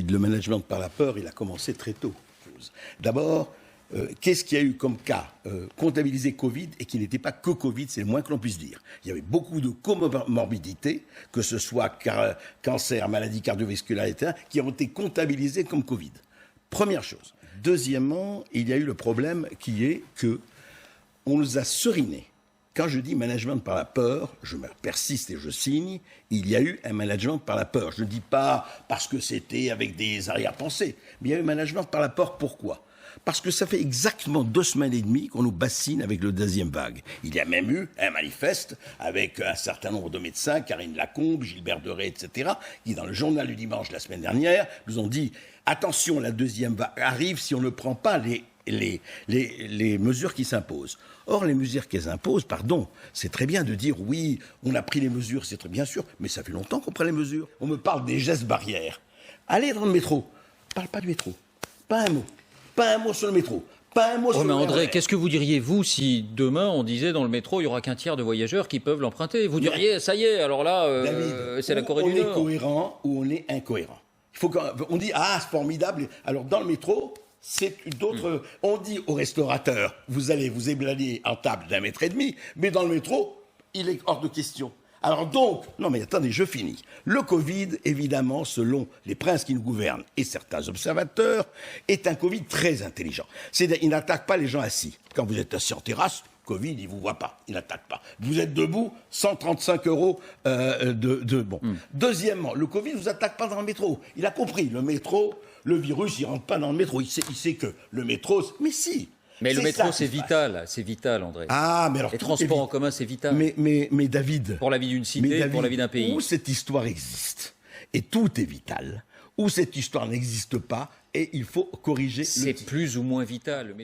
Le management par la peur, il a commencé très tôt. D'abord, qu'est-ce qu'il y a eu comme cas comptabilisé Covid et qui n'était pas que Covid, c'est le moins que l'on puisse dire. Il y avait beaucoup de comorbidités, que ce soit cancer, maladies cardiovasculaires, etc., qui ont été comptabilisées comme Covid. Première chose. Deuxièmement, il y a eu le problème qui est que on nous a serinés. Quand je dis management par la peur, je persiste et je signe, il y a eu un management par la peur. Je ne dis pas parce que c'était avec des arrière-pensées, mais il y a eu un management par la peur. Pourquoi ? Parce que ça fait exactement 2 semaines et demie qu'on nous bassine avec le deuxième vague. Il y a même eu un manifeste avec un certain nombre de médecins, Karine Lacombe, Gilbert Deray, etc., qui, dans le journal du dimanche la semaine dernière, nous ont dit « Attention, la deuxième vague arrive si on ne prend pas les mesures qui s'imposent. » Or, les mesures qu'elles imposent, pardon, c'est très bien de dire oui, on a pris les mesures, c'est très bien sûr, mais ça fait longtemps qu'on prend les mesures. On me parle des gestes barrières. Allez dans le métro, parle pas du métro, pas un mot. Pas un mot sur le métro. Pas un mot sur le mais André, RER. qu'est-ce que vous diriez, vous, si demain on disait dans le métro, il n'y aura qu'un tiers de voyageurs qui peuvent l'emprunter? Vous diriez, ça y est, alors là, c'est la Corée du Nord. On est cohérent ou on est incohérent. On dit, ah, c'est formidable. Alors, dans le métro, c'est d'autres. On dit aux restaurateurs, vous allez vous éblaner en table d'1,5 mètre, mais dans le métro, il est hors de question. Alors donc, non mais attendez, je finis. Le Covid, évidemment, selon les princes qui nous gouvernent et certains observateurs, est un Covid très intelligent. C'est-à-dire, il n'attaque pas les gens assis. Quand vous êtes assis en terrasse, Covid, il ne vous voit pas, il n'attaque pas. Vous êtes debout, 135 €. Bon. Deuxièmement, le Covid ne vous attaque pas dans le métro. Il a compris, le métro, le virus, il ne rentre pas dans le métro. Il sait que le métro, mais si. Mais le métro, c'est vital, André. Ah, mais alors, les transports en commun, c'est vital. Mais David... Pour la vie d'une cité, pour la vie d'un pays. Où cette histoire existe, et tout est vital, où cette histoire n'existe pas, et il faut corriger... C'est plus ou moins vital, le métro.